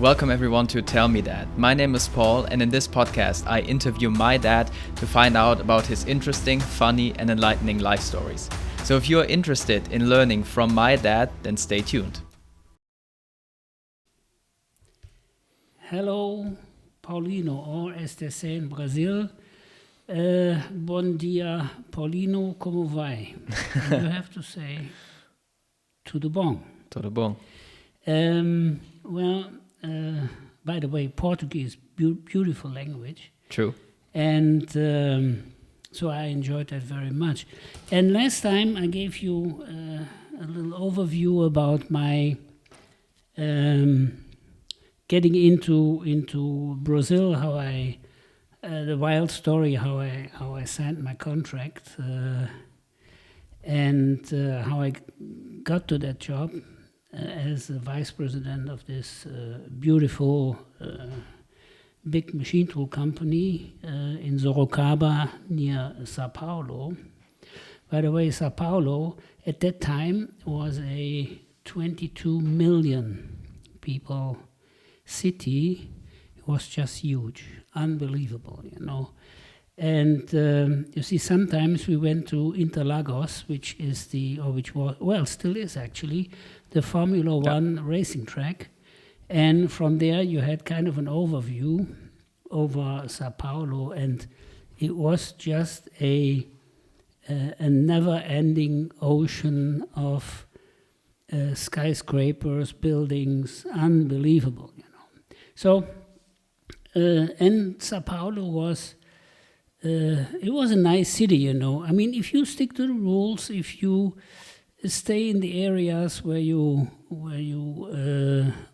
Welcome everyone to Tell Me That. My name is Paul, and in this podcast I interview my dad to find out about his interesting, funny and enlightening life stories. So if you're interested in learning from my dad, then stay tuned. Hello, Paulino, or as they say in Brazil, bom dia, Paulino, como vai? And you have to say, tudo bom. Tudo bom. By the way, Portuguese, beautiful language. True. And so I enjoyed that very much. And last time I gave you a little overview about my getting into Brazil, how I the wild story, how I signed my contract, and how I got to that job as the vice president of this beautiful big machine tool company in Sorocaba near Sao Paulo. By the way, Sao Paulo at that time was a 22 million people city. It was just huge, unbelievable, you know. And you see, sometimes we went to Interlagos, which still is actually, the Formula One racing track. And from there you had kind of an overview over Sao Paulo, and it was just a never-ending ocean of skyscrapers, buildings, unbelievable, you know. So, and Sao Paulo was, it was a nice city, you know. I mean, if you stick to the rules, if you stay in the areas where you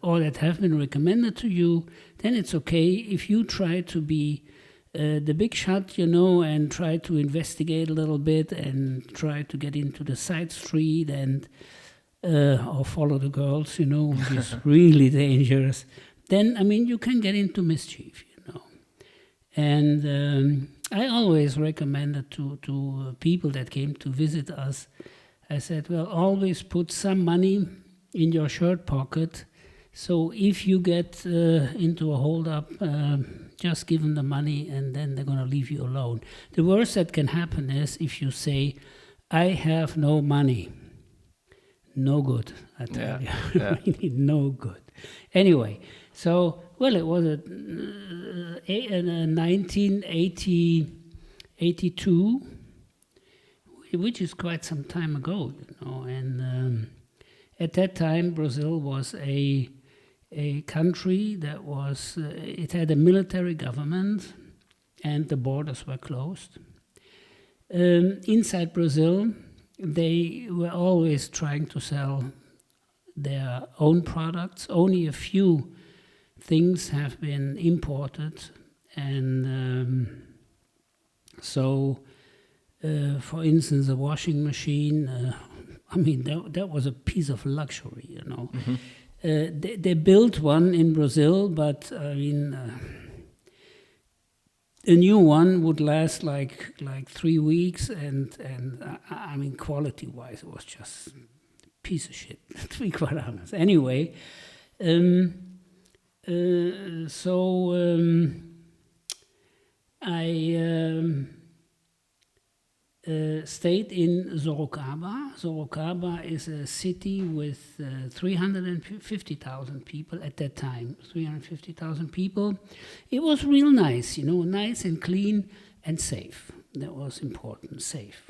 or that have been recommended to you, then it's okay. If you try to be the big shot, you know, and try to investigate a little bit and try to get into the side street and or follow the girls, you know, which is really dangerous, then, I mean, you can get into mischief, you know. And I always recommended to people that came to visit us, I said, well, always put some money in your shirt pocket. So if you get into a holdup, just give them the money and then they're going to leave you alone. The worst that can happen is if you say, I have no money. No good, I tell you. Yeah. Really no good. Anyway, so, well, it was a 1982, which is quite some time ago, you know. And at that time, Brazil was a country that was, it had a military government and the borders were closed. Inside Brazil, they were always trying to sell their own products. Only a few things have been imported. And so, for instance, a washing machine, I mean, that was a piece of luxury, you know. Mm-hmm. They built one in Brazil, but I mean, a new one would last like 3 weeks, and I mean, quality-wise, it was just a piece of shit, to be quite honest. Anyway, I stayed in Sorocaba. Sorocaba is a city with 350,000 people at that time, 350,000 people. It was real nice, you know, nice and clean and safe. That was important, safe.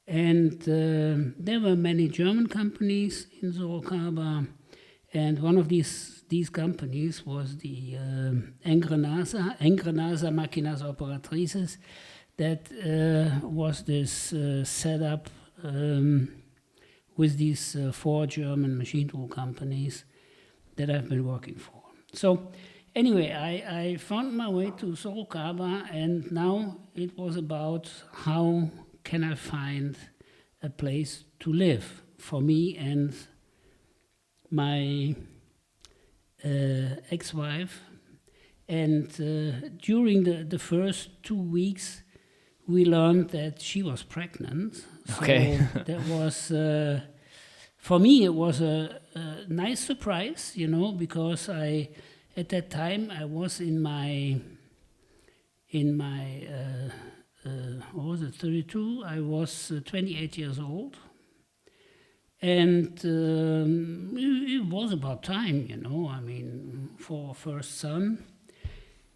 And there were many German companies in Sorocaba, and one of these companies was the Engrenasa Máquinas Operatrices. That was this setup with these 4 German machine tool companies that I've been working for. So anyway, I found my way to Sorocaba, and now it was about how can I find a place to live for me and my ex-wife. And during the first 2 weeks, we learned that she was pregnant. So okay. that was for me, it was a nice surprise, because at that time I was in my what was it, 32? I was 28 years old. And it was about time, for first son.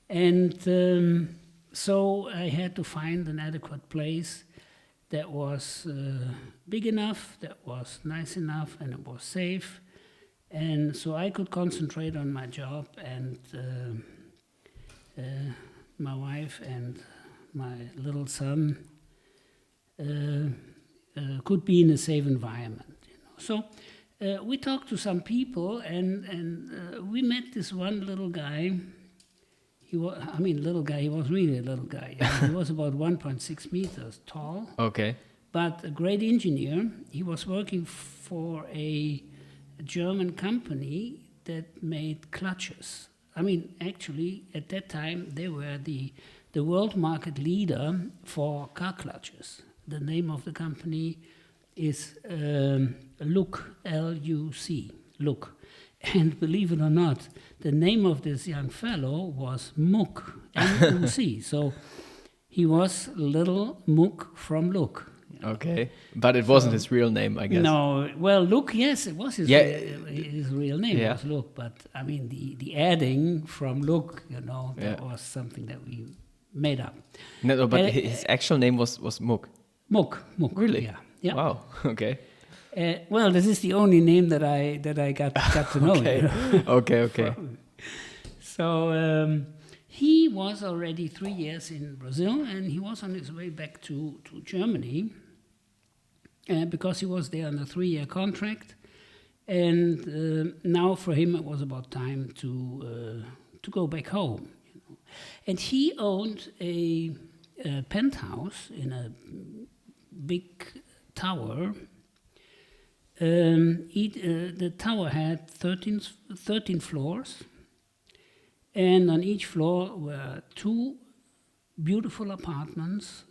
And so I had to find an adequate place that was big enough, that was nice enough, and it was safe. And so I could concentrate on my job, and my wife and my little son could be in a safe environment. So we talked to some people, and we met this one little guy. He was really a little guy. He was about 1.6 meters tall. Okay. But a great engineer. He was working for a German company that made clutches. Actually, at that time, they were the world market leader for car clutches. The name of the company is Luc, L-U-C, Luc. And believe it or not, the name of this young fellow was Muck, M-U-C. So he was little Muck from Luc. Okay, but it wasn't his real name, I guess. No, well, Luc, yes, it was his real name was Luc. But the adding from Luc, that was something that we made up. No, but his actual name was Muck. Muck. Really? Yeah. Wow. Okay. Well, this is the only name that I got to know. Okay. Okay. So he was already 3 years in Brazil, and he was on his way back to Germany because he was there on a 3-year contract. And now for him it was about time to go back home. And he owned a penthouse in a big tower. The tower had 13 floors, and on each floor were 2 beautiful apartments.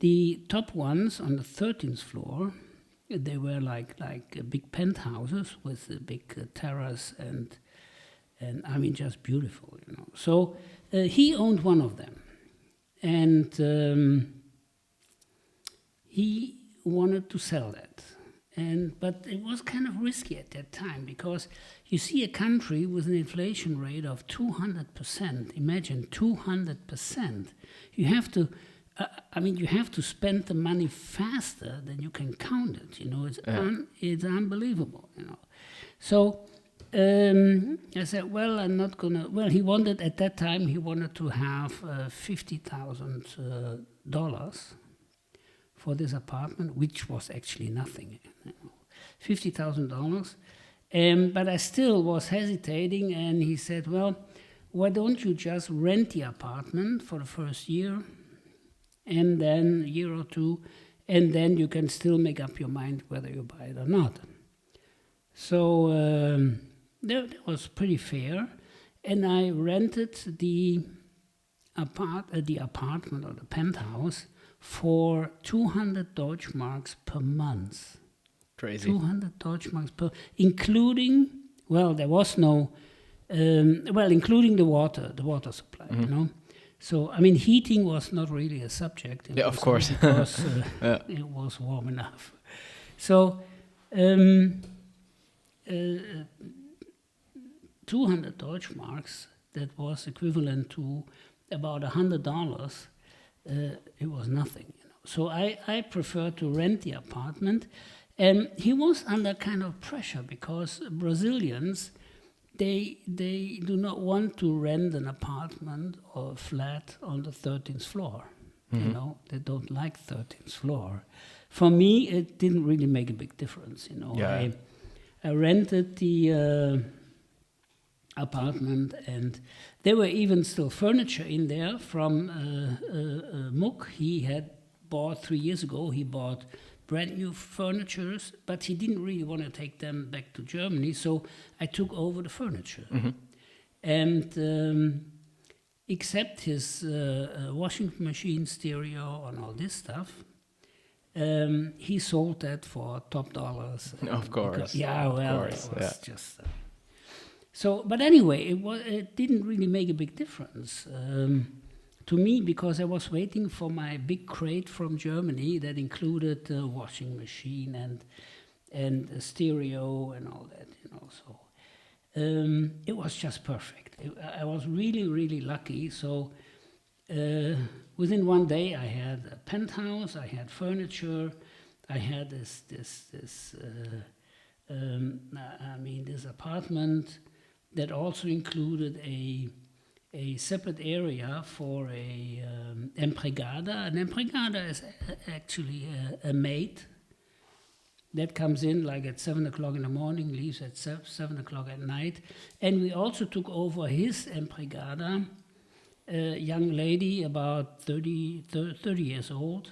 The top ones on the 13th floor, they were like big penthouses with a big terrace and just beautiful, So he owned one of them, and he wanted to sell that. But it was kind of risky at that time, because you see a country with an inflation rate of 200%. Imagine 200%. You have to, you have to spend the money faster than you can count it. It's unbelievable. So I said, well, I'm not gonna. Well, he wanted at that time. He wanted to have $50,000. For this apartment, which was actually nothing, $50,000. But I still was hesitating, and he said, well, why don't you just rent the apartment for the first year, and then a year or two, and then you can still make up your mind whether you buy it or not. So that was pretty fair, and I rented the apartment or the penthouse for 200 Deutschmarks per month. Crazy. 200 Deutschmarks including, well, there was no, including the water supply, So, heating was not really a subject. Of course. Because it was warm enough. So, 200 Deutschmarks, that was equivalent to about $100. It was nothing, So I prefer to rent the apartment. And he was under kind of pressure, because Brazilians, they do not want to rent an apartment or a flat on the 13th floor. Mm-hmm. They don't like 13th floor. For me, it didn't really make a big difference. Yeah. I rented the apartment, and there were even still furniture in there from Muck. He had bought 3 years ago. He bought brand new furniture, but he didn't really want to take them back to Germany, so I took over the furniture. Mm-hmm. And except his washing machine, stereo, and all this stuff, he sold that for top dollars. Of course. Yeah, Of well, course, it was yeah. just. So, but anyway, it didn't really make a big difference to me, because I was waiting for my big crate from Germany that included a washing machine and a stereo and all that, you know. So it was just perfect. I was really, really lucky. So within one day, I had a penthouse, I had furniture, I had this apartment that also included a separate area for a empregada. An empregada is actually a maid that comes in like at 7 o'clock in the morning, leaves at 7 o'clock at night. And we also took over his empregada, a young lady about 30 years old.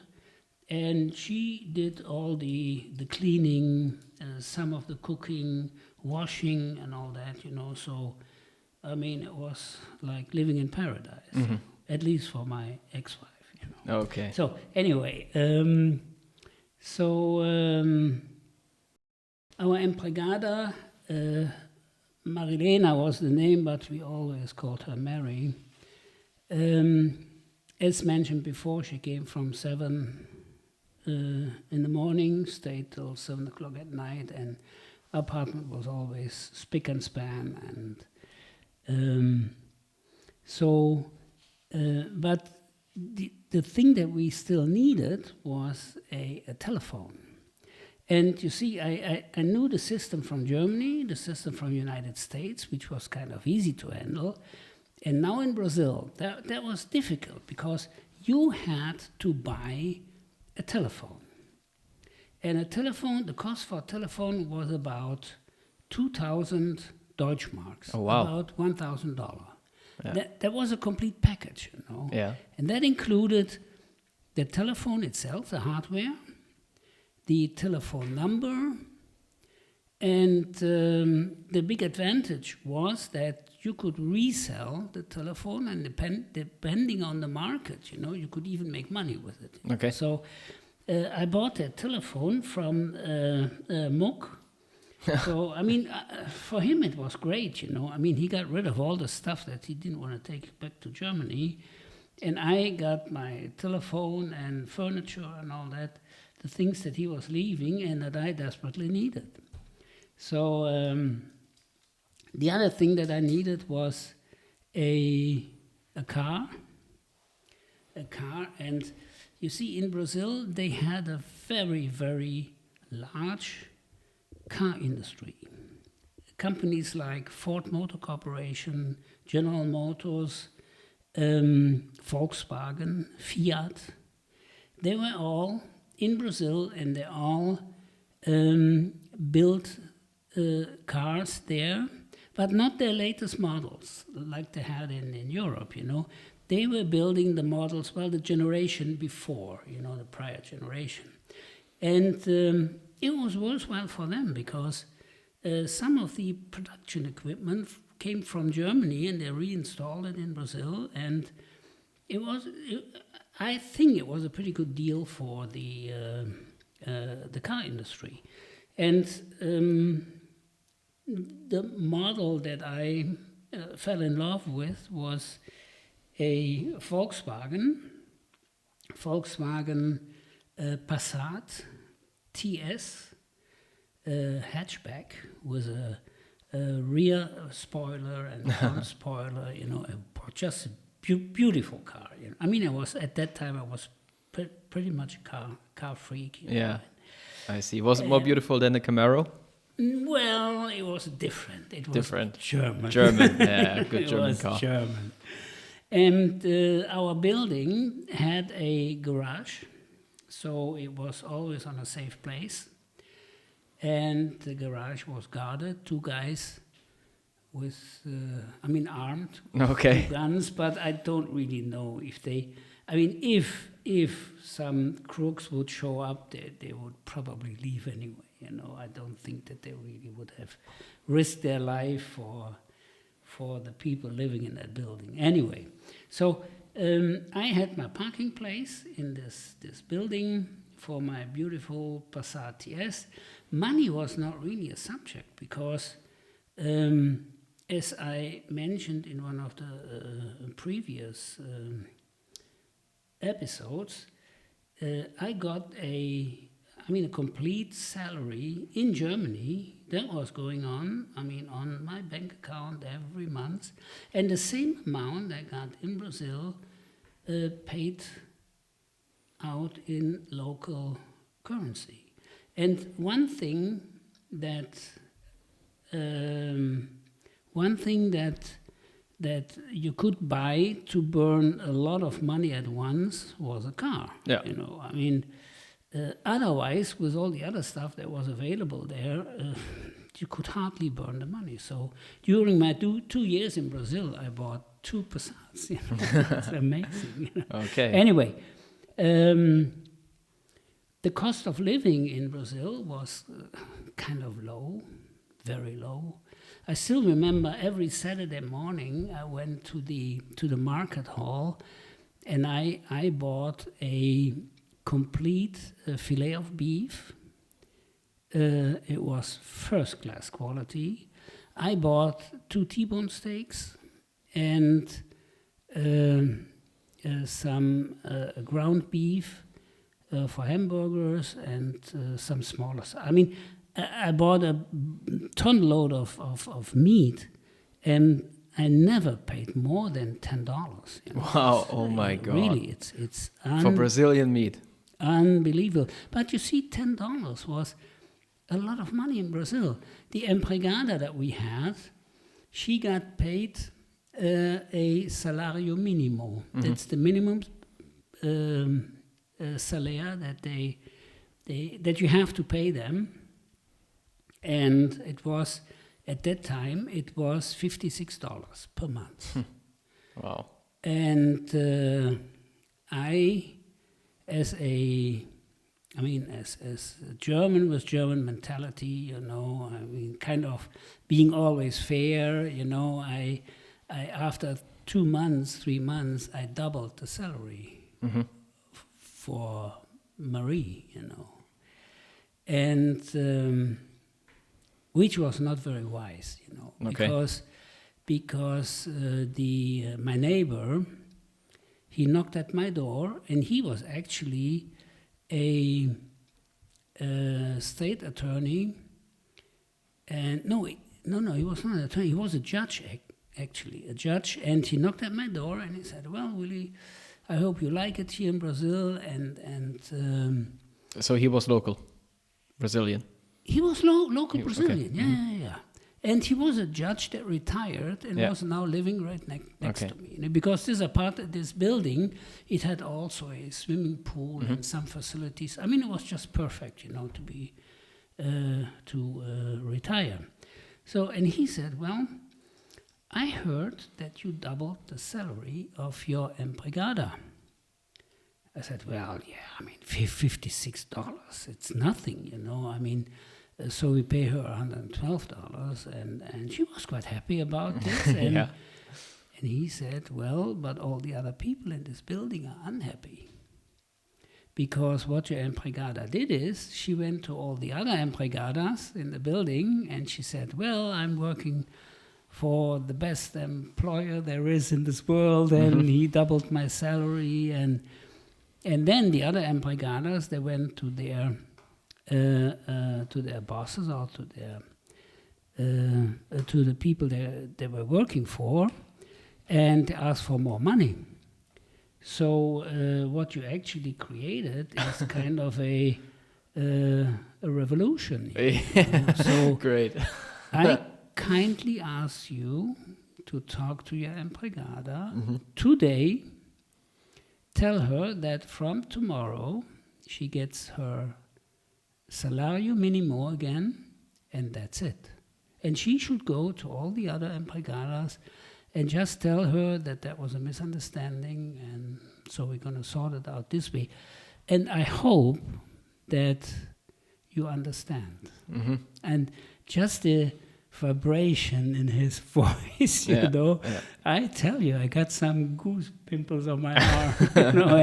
And she did all the cleaning, some of the cooking, washing and all that, you know. So, I mean, it was like living in paradise, at least for my ex-wife, you know. Okay. So anyway, our empregada, Marilena was the name, but we always called her Mary. As mentioned before, she came from 7 in the morning, stayed till 7 o'clock at night, and our apartment was always spick and span. And but the thing that we still needed was a telephone. And you see, I knew the system from Germany, the system from the United States, which was kind of easy to handle. And now in Brazil, that was difficult, because you had to buy a telephone. And the cost for a telephone was about 2,000 Deutschmarks, Oh, wow. about $1,000. Yeah. That was a complete package, you know. Yeah. And that included the telephone itself, the hardware, the telephone number, and the big advantage was that you could resell the telephone, and depending on the market, you know, you could even make money with it. Okay. So I bought a telephone from Mook. So, I mean, for him it was great, you know. I mean, he got rid of all the stuff that he didn't want to take back to Germany. And I got my telephone and furniture and all that, the things that he was leaving and that I desperately needed. So the other thing that I needed was a car. And you see, in Brazil, they had a very, very large car industry. Companies like Ford Motor Corporation, General Motors, Volkswagen, Fiat, they were all in Brazil, and they all built cars there, but not their latest models like they had in Europe, you know. They were building the models, well, the generation before, you know, the prior generation. And it was worthwhile for them, because some of the production equipment came from Germany, and they reinstalled it in Brazil, and I think it was a pretty good deal for the car industry. And the model that I fell in love with was a Volkswagen Passat TS hatchback with a rear spoiler and front spoiler, you know, just a beautiful car. You know? I mean, at that time I was pretty much a car freak. You know? I see. Was it more beautiful than the Camaro? Well, it was different. It was different. German. Yeah, good German car. German. And our building had a garage, so it was always on a safe place. And the garage was guarded, 2 guys with, armed, okay, 2 guns, but I don't really know if if some crooks would show up, they would probably leave anyway, you know. I don't think that they really would have risked their life for the people living in that building. Anyway, so I had my parking place in this building for my beautiful Passat TS, money was not really a subject because, as I mentioned in one of the previous episodes, I got a complete salary in Germany. That was going on, on my bank account every month. And the same amount I got in Brazil paid out in local currency. And one thing that you could buy to burn a lot of money at once was a car. Yeah. Otherwise, with all the other stuff that was available there, you could hardly burn the money. So during my 2 years in Brazil, I bought 2 Passats. It's amazing. Okay. Anyway, the cost of living in Brazil was kind of low, very low. I still remember every Saturday morning I went to the market hall, and I bought a complete fillet of beef. It was first class quality. I bought 2 T-bone steaks and some ground beef for hamburgers and some smaller stuff. I bought a ton load of meat, and I never paid more than $10. Wow! Oh my God! Really, it's for Brazilian meat. Unbelievable. But you see, $10 was a lot of money in Brazil. The empregada that we had, she got paid a salario minimo. Mm-hmm. That's the minimum salary that you have to pay them. And it was, at that time, it was $56 per month. Wow. And I, as a German with German mentality, kind of being always fair, I after 2 months, 3 months, I doubled the salary for Marie, and which was not very wise, Okay. because my neighbor, he knocked at my door, and he was actually a state attorney, and no, he was not an attorney. He was a judge, actually, a judge, and he knocked at my door, and he said, "Well, Willie, I hope you like it here in Brazil." And so he was local, Brazilian. He was local Brazilian, okay. yeah. And he was a judge that retired and was now living right next to me. Because this building, it had also a swimming pool and some facilities. It was just perfect, to be to retire. So, and he said, "Well, I heard that you doubled the salary of your empregada." I said, "Well, yeah, $56, it's nothing, so we pay her $112, and she was quite happy about this." And, and he said, "Well, but all the other people in this building are unhappy. Because what your empregada did is, she went to all the other empregadas in the building, and she said, 'Well, I'm working for the best employer there is in this world, and he doubled my salary.' And then the other empregadas, they went to their bosses or to the people they were working for, and they asked for more money. So what you actually created is kind of a revolution. So great. I kindly ask you to talk to your empregada today. Tell her that from tomorrow she gets her salario minimo again, and that's it. And she should go to all the other empregadas and just tell her that was a misunderstanding, and so we're going to sort it out this way. And I hope that you understand. And just the vibration in his voice, you know. Yeah. I tell you, I got some goose pimples on my arm, you know,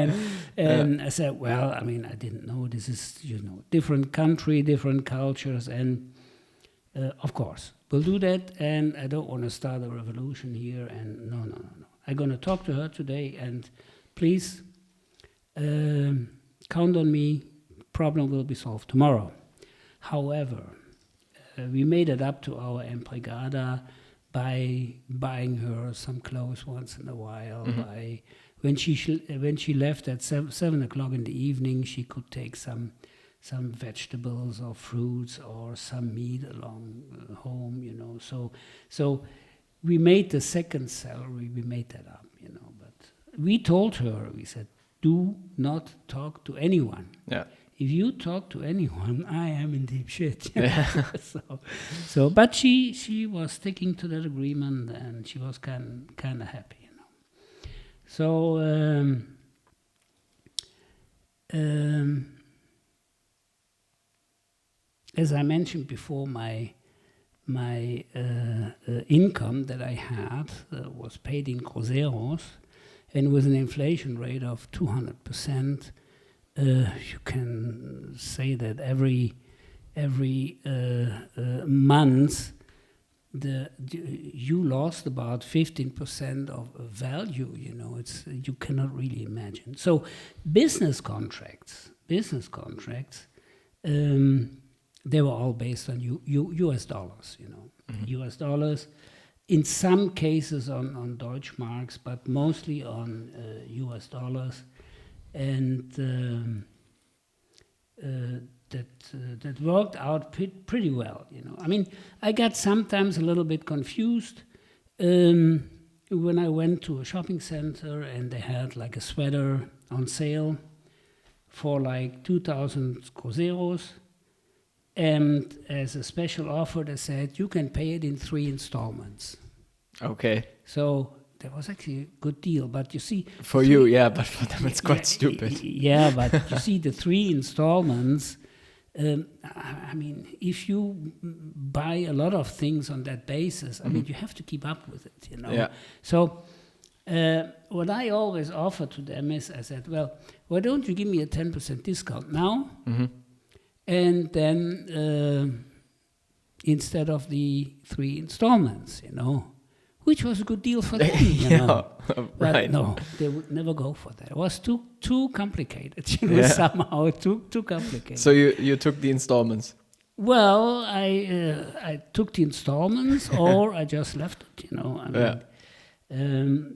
and I said, well, I mean, I didn't know this is, you know, different country, different cultures, and of course, we'll do that, and I don't want to start a revolution here, and no. I'm going to talk to her today, and please count on me, problem will be solved tomorrow. However, we made it up to our empregada by buying her some clothes once in a while. By when she left at 7 o'clock in the evening, she could take some vegetables or fruits or some meat along home, you know. So we made the second salary. We made that up, you know. But we told her, we said, do not talk to anyone. Yeah. If you talk to anyone, I am in deep shit. Yeah. But she was sticking to that agreement, and she was kind of happy, you know. So as I mentioned before, my income that I had was paid in cruzeros, and with an inflation rate of 200%. You can say that every month you lost about 15% of value. You know, you cannot really imagine. So business contracts, they were all based on U.S. dollars. You know, U.S. dollars. In some cases on Deutschmarks, but mostly on U.S. dollars. And that worked out pretty well, you know. I mean, I got sometimes a little bit confused when I went to a shopping center and they had like a sweater on sale for like 2,000 cruzeros, and as a special offer, they said you can pay it in 3 installments. Okay. So that was actually a good deal, but you see... For you, yeah, but for them it's quite stupid. Yeah, but you see the 3 installments, I mean, if you buy a lot of things on that basis, I mean, you have to keep up with it, you know. Yeah. So what I always offer to them is, I said, well, why don't you give me a 10% discount now? And then instead of the 3 installments, you know. Which was a good deal for them, you know. But right. No, they would never go for that. It was too complicated, you know, somehow too complicated. So you took the installments? Well, I took the installments, or I just left it, you know. I mean,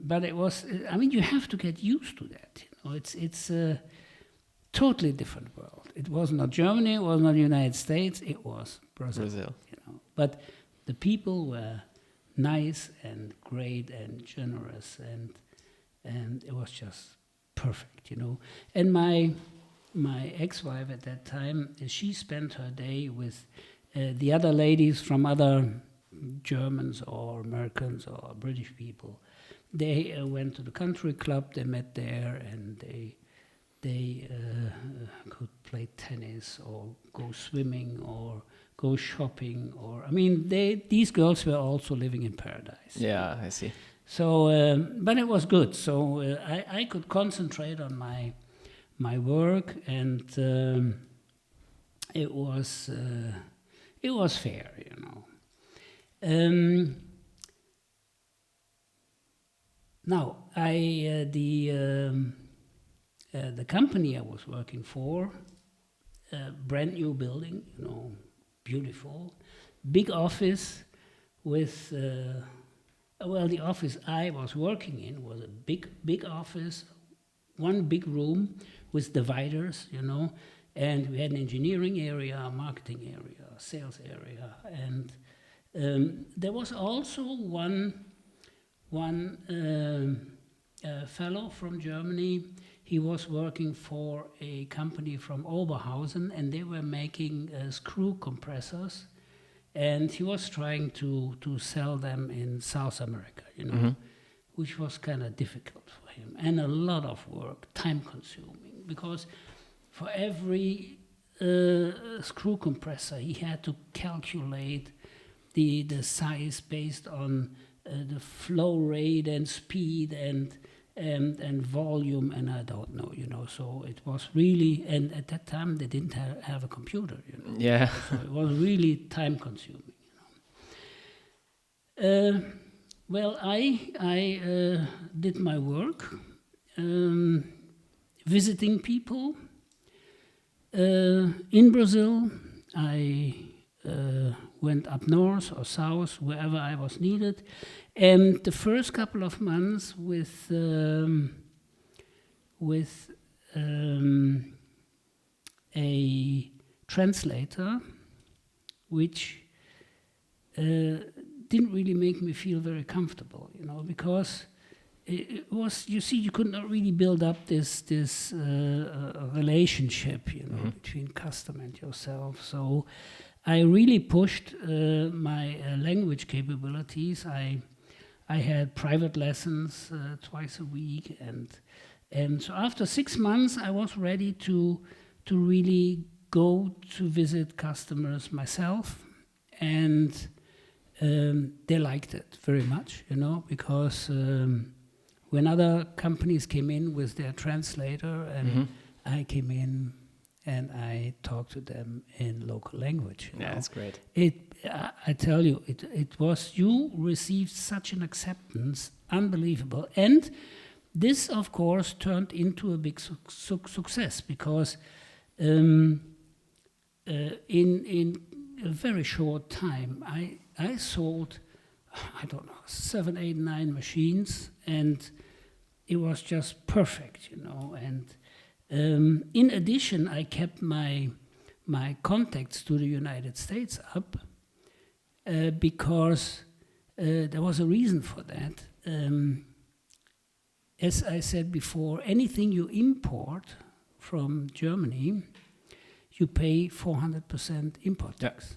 but it was. I mean, you have to get used to that. You know, it's a totally different world. It was not Germany. It was not the United States. It was Brazil. You know, but the people were nice and great and generous, and it was just perfect, you know. And my ex-wife at that time, she spent her day with the other ladies from other Germans or Americans or British people. They went to the country club, they met there, and they could play tennis or go swimming or go shopping, or I mean, these girls were also living in paradise. Yeah, I see. So, but it was good. So I could concentrate on my work, and it was fair, you know. Now the company I was working for, brand new building, you know. Beautiful, big office with, the office I was working in was a big office, one big room with dividers, you know, and we had an engineering area, a marketing area, a sales area, and there was also one fellow from Germany. He was working for a company from Oberhausen, and they were making screw compressors, and he was trying to sell them in South America, you know, which was kind of difficult for him, and a lot of work, time-consuming, because for every screw compressor, he had to calculate the size based on the flow rate and speed and volume, and I don't know, so it was really, and at that time they didn't have a computer, Yeah. so it was really time consuming, Well, I did my work, visiting people. In Brazil, I went up north or south, wherever I was needed. And the first couple of months with a translator, which didn't really make me feel very comfortable, because it was, you could not really build up this relationship, between customer and yourself. So I really pushed my language capabilities. I had private lessons twice a week, and so after 6 months, I was ready to really go to visit customers myself, and they liked it very much, because when other companies came in with their translator, and I came in and I talked to them in local language. Yeah, that's great. I tell you, it was, you received such an acceptance, unbelievable. And this, of course, turned into a big success, because in a very short time, I sold, I don't know, 7, 8, 9 machines, and it was just perfect, And in addition, I kept my contacts to the United States up, because there was a reason for that. As I said before, anything you import from Germany, you pay 400% import tax.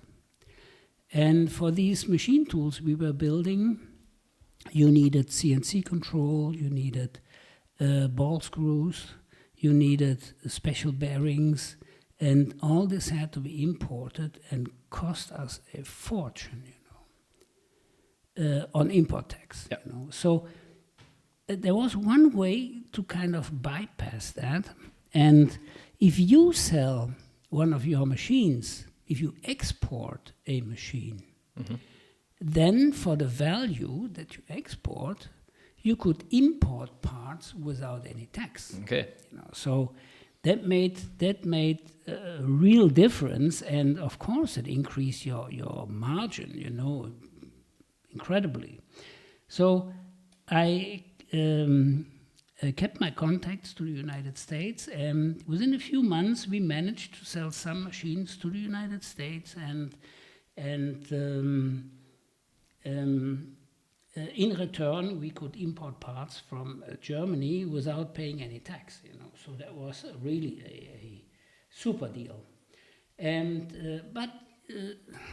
And for these machine tools we were building, you needed CNC control, you needed ball screws, you needed special bearings, and all this had to be imported and cost us a fortune, on import tax. So there was one way to kind of bypass that, and if you sell one of your machines, if you export a machine, then for the value that you export, you could import parts without any tax. Okay. So that made a real difference, and of course it increased your margin, incredibly. So I kept my contacts to the United States, and within a few months we managed to sell some machines to the United States, and in return we could import parts from Germany without paying any tax, So that was really a super deal. And but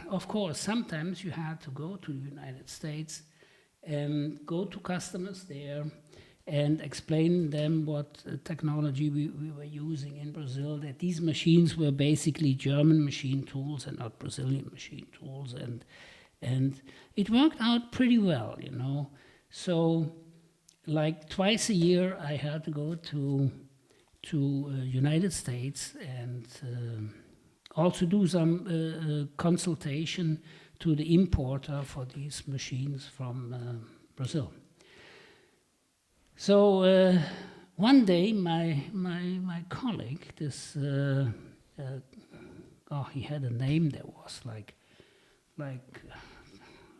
of course, sometimes you had to go to the United States and go to customers there and explain them what technology we were using in Brazil, that these machines were basically German machine tools and not Brazilian machine tools, and it worked out pretty well, So like twice a year I had to go to United States and also do some consultation to the importer for these machines from Brazil. So one day my colleague, this he had a name that was like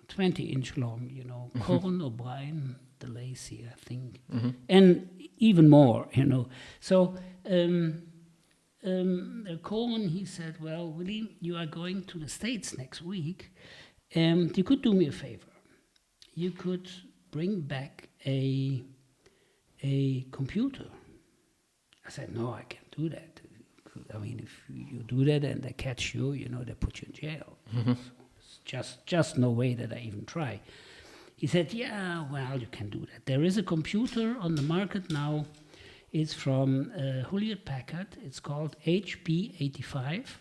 20-inch long, Corin O'Brien de Lacy, I think, and even more, So Corin, he said, well, Willie, you are going to the States next week, and you could do me a favor. You could bring back a computer. I said, no, I can't do that. I mean, if you do that and they catch you, they put you in jail. So it's just no way that I even try. He said, yeah, well, you can do that. There is a computer on the market now. It's from Hewlett Packard. It's called HP85.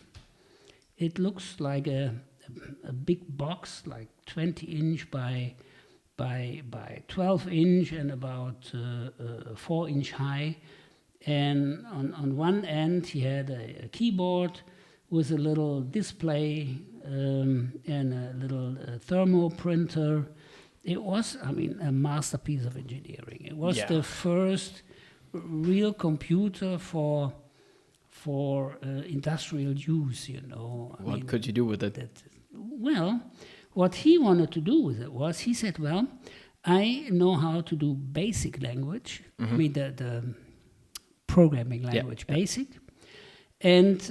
It looks like a a big box, like 20-inch by 12-inch and about 4-inch high. And on one end he had a keyboard with a little display and a little thermo printer. It was, I mean, a masterpiece of engineering. It was the first real computer for industrial use, you know. What could you do with it? Well, what he wanted to do with it was, he said, well, I know how to do basic language, I mean the programming language, basic. And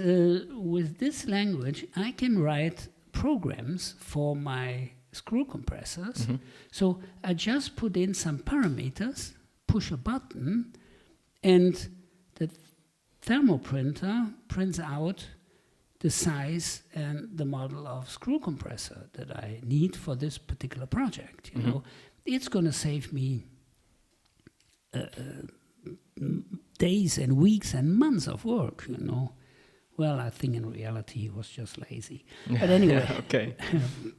with this language, I can write programs for my screw compressors. So I just put in some parameters, push a button, and the thermoprinter prints out the size and the model of screw compressor that I need for this particular project. You know, it's going to save me days and weeks and months of work, you know. Well, I think in reality he was just lazy. But anyway,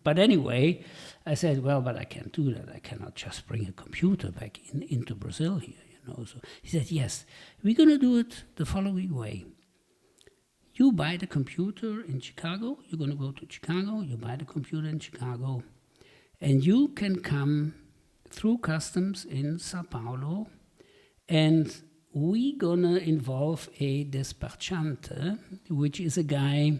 but anyway, I said, well, but I can't do that. I cannot just bring a computer back into Brazil here, you know. So he said, yes, we're going to do it the following way. You buy the computer in Chicago. You're going to go to Chicago. You buy the computer in Chicago. And you can come through customs in Sao Paulo, and we're going to involve a despachante, which is a guy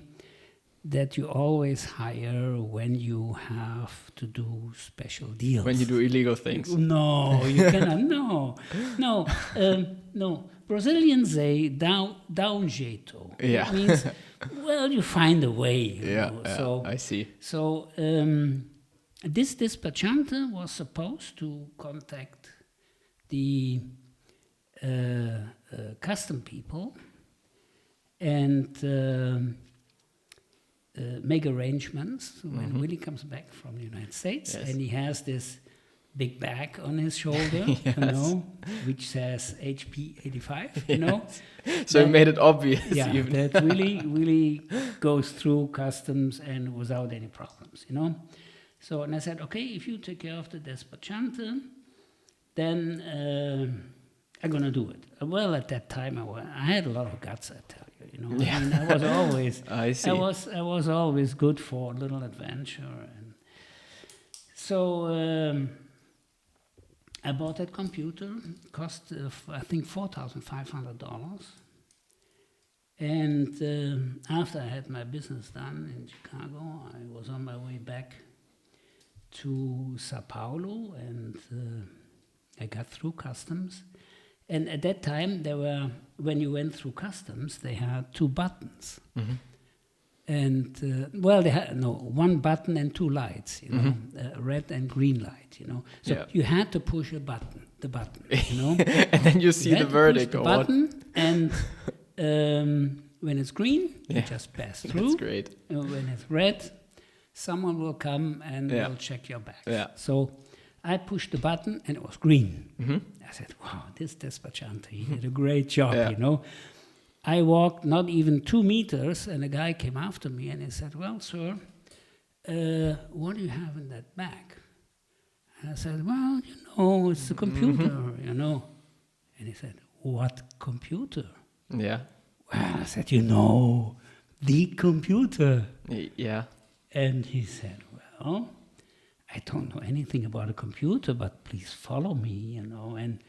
that you always hire when you have to do special deals. When you do illegal things. No, you cannot. No. Brazilians say dá jeito. Yeah. It means, well, you find a way. You know? So, I see. So this despachante was supposed to contact the custom people and make arrangements when Willie comes back from the United States, and he has this big bag on his shoulder, you know, which says HP 85, you know. So it made it obvious. Yeah, that really goes through customs and without any problems, you know. So, and I said, okay, if you take care of the despachante, then I'm going to do it. Well, at that time, I had a lot of guts, I tell you, you know. I mean, I was always, I was always good for a little adventure. And so I bought that computer. It cost, I think, $4,500. And after I had my business done in Chicago, I was on my way back to Sao Paulo, and I got through customs. And at that time, when you went through customs, they had two buttons. And, well, they had, one button and two lights, you know, red and green light, you know. So you had to push the button, you know. And then you see the verdict. Push the button, and when it's green, you just pass through. That's great. When it's red, someone will come and will check your bag. So I pushed the button, and it was green. I said, wow, this despachante, he did a great job, you know. I walked not even 2 meters, and a guy came after me, and he said, well, sir, what do you have in that bag? And I said, well, you know, it's a computer, you know. And he said, what computer? Yeah. Well, I said, you know, the computer. Yeah. And he said, well, I don't know anything about a computer, but please follow me, you know. And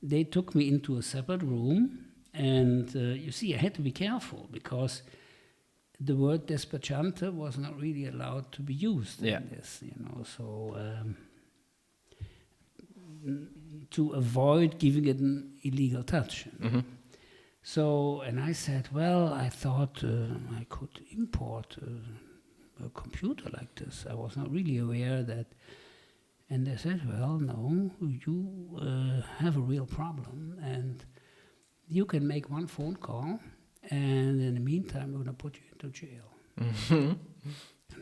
they took me into a separate room. And you see, I had to be careful because the word despachante was not really allowed to be used in this, you know. So to avoid giving it an illegal touch. So, and I said, well, I thought I could import a computer like this. I was not really aware that. And they said, well, no, you have a real problem, and you can make one phone call, and in the meantime, we're going to put you into jail. And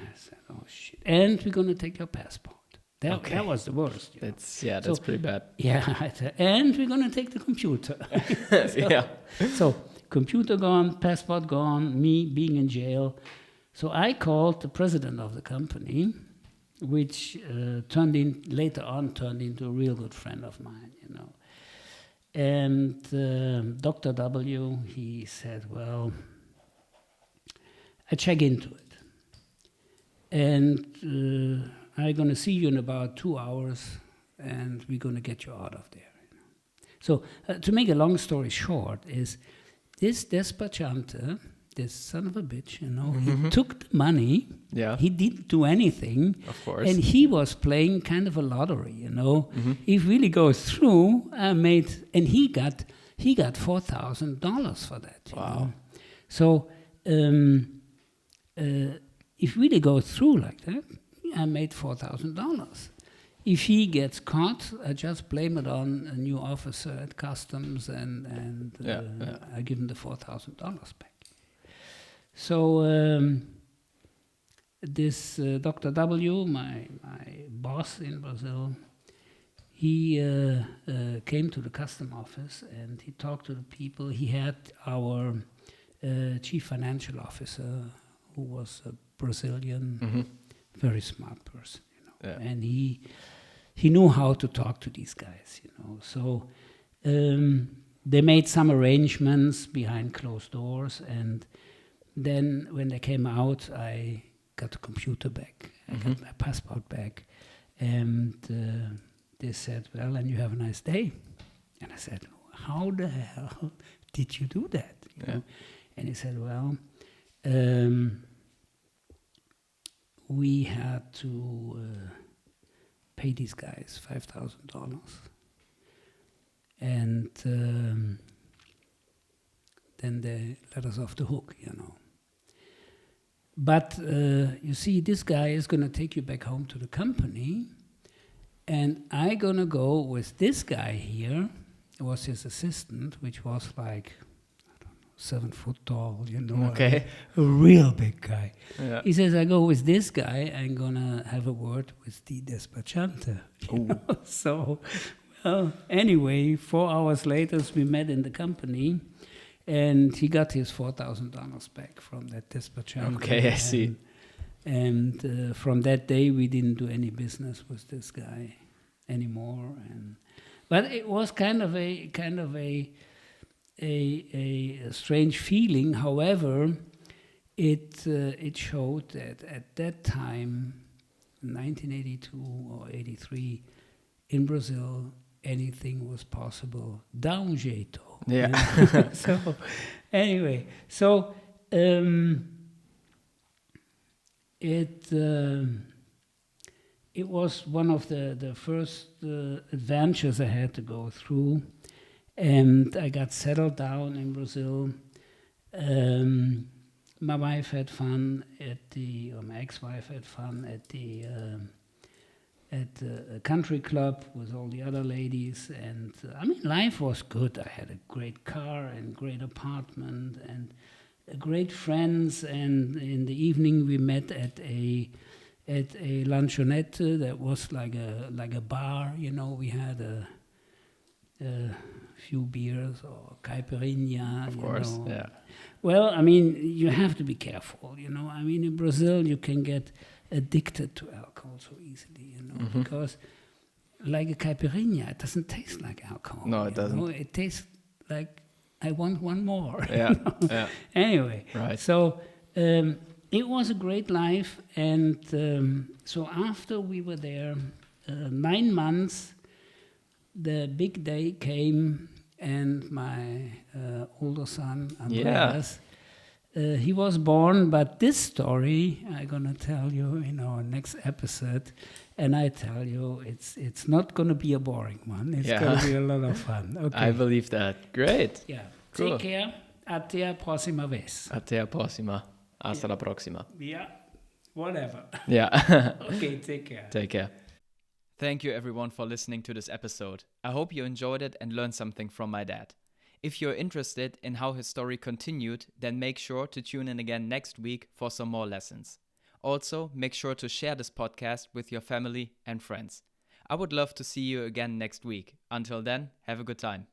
I said, oh, shit. And we're going to take your passport. That was the worst. That's pretty bad. Yeah, I said, and we're going to take the computer. So computer gone, passport gone, me being in jail. So I called the president of the company, which later on turned into a real good friend of mine, you know. And Dr. W, he said, well, I check into it. And I'm going to see you in about 2 hours, and we're going to get you out of there. You know. So to make a long story short is this despachante, this son of a bitch, you know, he took the money. Yeah. He didn't do anything. Of course. And he was playing kind of a lottery, you know. If really goes through, he got $4,000 for that. You know? So if really goes through like that, I made $4,000. If he gets caught, I just blame it on a new officer at customs, and I give him the $4,000 back. So this Dr. W, my boss in Brazil, he came to the custom office and he talked to the people. He had our chief financial officer, who was a Brazilian, very smart person, you know, and he knew how to talk to these guys, you know. So they made some arrangements behind closed doors, and then when they came out, I got the computer back, I got my passport back, and they said, well, and you have a nice day. And I said, how the hell did you do that? You know? And he said, well, we had to pay these guys $5,000. And then they let us off the hook, you know. But you see, this guy is going to take you back home to the company, and I'm going to go with this guy here. It was his assistant, which was like, I don't know, 7 foot tall, you know. Okay. A real big guy. Yeah. He says, I go with this guy, I'm going to have a word with the despachante. So, well, anyway, 4 hours later, we met in the company. And he got his $4,000 back from that despachante. Okay, I see. And from that day, we didn't do any business with this guy anymore. But it was kind of a strange feeling. However, it showed that at that time, 1982 or 83, in Brazil, anything was possible. Dá um jeito. Yeah. So anyway, it was one of the first adventures I had to go through, and I got settled down in Brazil. My wife had fun my ex-wife had fun at a country club with all the other ladies, and I mean, life was good. I had a great car and great apartment and great friends, and in the evening we met at a lanchonette that was like a bar, you know. We had a few beers or caipirinha. Of course, know. yeah. Well, I mean, you have to be careful, you know. I mean, in Brazil you can get addicted to alcohol so easily, you know, because like a caipirinha, it doesn't taste like alcohol. No, it doesn't. Know? It tastes like I want one more. Yeah, you know? yeah. Anyway, Right. So it was a great life, and so after we were there 9 months, the big day came, and my older son, Andreas, he was born, but this story I'm going to tell you in our next episode, and I tell you, it's not going to be a boring one. It's going to be a lot of fun. Okay. I believe that. Great. Yeah. Cool. Take care. Até a próxima vez. Até a próxima. Hasta la próxima. Yeah. Whatever. Yeah. Okay, take care. Take care. Thank you everyone for listening to this episode. I hope you enjoyed it and learned something from my dad. If you're interested in how his story continued, then make sure to tune in again next week for some more lessons. Also, make sure to share this podcast with your family and friends. I would love to see you again next week. Until then, have a good time.